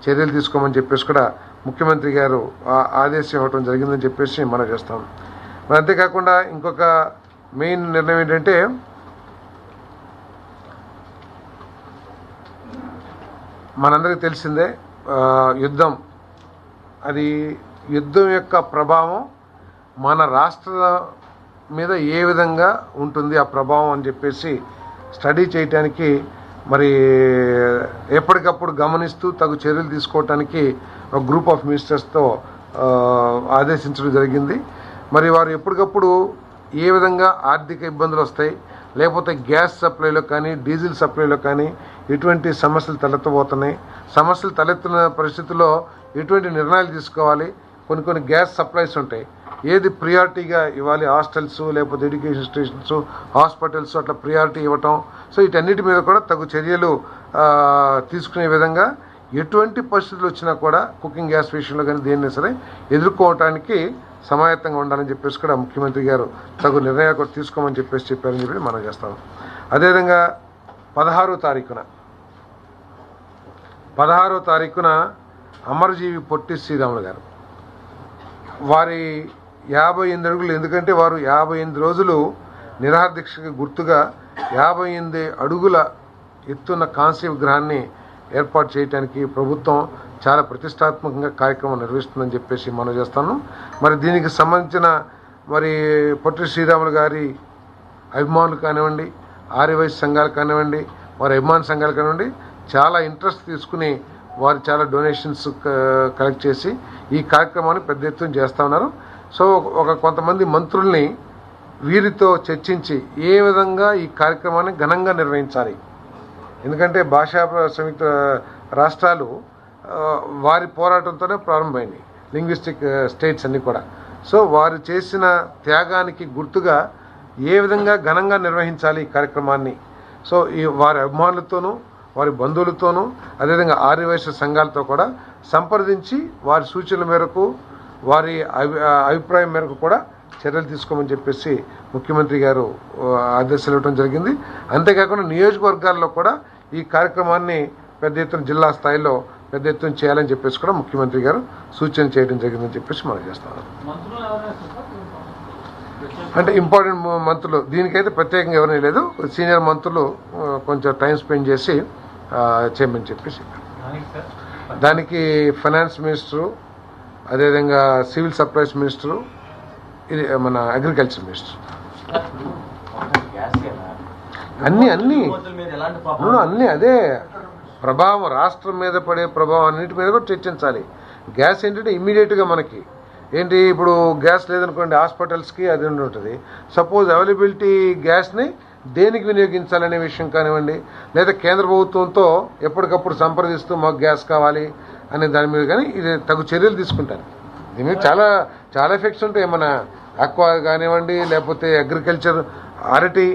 చర్యలు తీసుకోమని చెప్పేసి కూడా ముఖ్యమంత్రి గారు ఆదేశం ఇవ్వడం జరిగిందని చెప్పేసి మనం చేస్తాం. మరి అంతేకాకుండా ఇంకొక మెయిన్ నిర్ణయం ఏంటంటే మనందరికీ తెలిసిందే యుద్ధం యొక్క ప్రభావం మన రాష్ట్ర మీద ఏ విధంగా ఉంటుంది ఆ ప్రభావం అని చెప్పేసి స్టడీ చేయటానికి మరి ఎప్పటికప్పుడు గమనిస్తూ తగు చర్యలు తీసుకోవటానికి ఒక గ్రూప్ ఆఫ్ మినిస్టర్స్తో ఆదేశించడం జరిగింది. మరి వారు ఎప్పటికప్పుడు ఏ విధంగా ఆర్థిక ఇబ్బందులు వస్తాయి, లేకపోతే గ్యాస్ సప్లైలో కానీ డీజిల్ సప్లైలో కానీ ఎటువంటి సమస్యలు తలెత్తబోతున్నాయి, సమస్యలు తలెత్తిన పరిస్థితుల్లో ఎటువంటి నిర్ణయాలు తీసుకోవాలి, కొన్ని గ్యాస్ సప్లైస్ ఉంటాయి, ఏది ప్రియారిటీగా ఇవ్వాలి, హాస్టల్స్ లేకపోతే ఎడ్యుకేషన్ ఇన్స్టిట్యూషన్స్ హాస్పిటల్స్ అట్లా ప్రియారిటీ ఇవ్వటం. సో వీటన్నిటి మీద కూడా తగు చర్యలు తీసుకునే విధంగా ఎటువంటి పరిస్థితులు వచ్చినా కూడా కుకింగ్ గ్యాస్ విషయంలో కానీ దేన్ని సరే ఎదుర్కోవటానికి సమాయత్తంగా ఉండాలని చెప్పేసి కూడా ముఖ్యమంత్రి గారు తగు నిర్ణయాలు కూడా తీసుకోమని చెప్పారని చెప్పి మనం చేస్తాం. అదేవిధంగా 16వ తారీఖున అమరజీవి పొట్టి శ్రీరాములు గారు వారి 58 అడుగులు, ఎందుకంటే వారు 58 రోజులు నిరాహార దీక్షకి గుర్తుగా 58 అడుగుల ఎత్తున్న కాంస్య విగ్రహాన్ని ఏర్పాటు చేయడానికి ప్రభుత్వం చాలా ప్రతిష్టాత్మకంగా కార్యక్రమం నిర్వహిస్తుందని చెప్పేసి మనం చేస్తాను. మరి దీనికి సంబంధించిన మరి పొట్టి శ్రీరాములు గారి అభిమానులు కానివ్వండి, ఆర్యవైశ్య సంఘాలు కానివ్వండి, వారి అభిమాన సంఘాలు కానివ్వండి, చాలా ఇంట్రెస్ట్ తీసుకుని వారు చాలా డొనేషన్స్ కలెక్ట్ చేసి ఈ కార్యక్రమాన్ని పెద్ద ఎత్తున చేస్తూ ఉన్నారు. సో కొంతమంది మంత్రుల్ని వీరితో చర్చించి ఏ విధంగా ఈ కార్యక్రమాన్ని ఘనంగా నిర్వహించాలి, ఎందుకంటే భాషా సంయుక్త రాష్ట్రాలు వారి పోరాటంతోనే ప్రారంభమైంది, లింగ్విస్టిక్ స్టేట్స్ అన్నీ కూడా. సో వారు చేసిన త్యాగానికి గుర్తుగా ఏ విధంగా ఘనంగా నిర్వహించాలి ఈ కార్యక్రమాన్ని. సో వారి అభిమానులతోనూ వారి బంధువులతోనూ అదేవిధంగా ఆర్యవైశ్య సంఘాలతో కూడా సంప్రదించి వారి సూచనల మేరకు వారి అభిప్రాయం మేరకు కూడా చర్యలు తీసుకోమని చెప్పేసి ముఖ్యమంత్రి గారు ఆదేశాలు ఇవ్వడం జరిగింది. అంతేకాకుండా నియోజకవర్గాల్లో కూడా ఈ కార్యక్రమాన్ని పెద్ద ఎత్తున జిల్లా స్థాయిలో పెద్ద ఎత్తున చేయాలని చెప్పేసి కూడా ముఖ్యమంత్రి గారు సూచన చేయడం జరిగిందని చెప్పేసి మనం చేస్తాం. అంటే ఇంపార్టెంట్ మంత్రులు దీనికైతే ప్రత్యేకంగా ఎవరైనా లేదు, సీనియర్ మంత్రులు కొంచెం టైం స్పెండ్ చేసి చేయమని చెప్పేసి దానికి ఫైనాన్స్ మినిస్టరు, అదేవిధంగా సివిల్ సప్లైస్ మినిస్టరు, ఇది మన అగ్రికల్చర్ మినిస్టర్ అన్నీ అదే ప్రభావం రాష్ట్రం మీద పడే ప్రభావం అన్నిటి మీద కూడా చర్చించాలి. గ్యాస్ ఏంటంటే ఇమ్మీడియట్గా మనకి ఏంటి, ఇప్పుడు గ్యాస్ లేదనుకోండి హాస్పిటల్స్కి అది ఉంటుంది. సపోజ్ అవైలబిలిటీ గ్యాస్ని దేనికి వినియోగించాలనే విషయం కానివ్వండి, లేదా కేంద్ర ప్రభుత్వంతో ఎప్పటికప్పుడు సంప్రదిస్తూ మాకు గ్యాస్ కావాలి అనే దాని మీద కానీ ఇది తగు చర్యలు తీసుకుంటారు. దీని మీద చాలా ఎఫెక్ట్స్ ఉంటాయి. మన ఆక్వా కానివ్వండి, లేకపోతే అగ్రికల్చర్, అరటి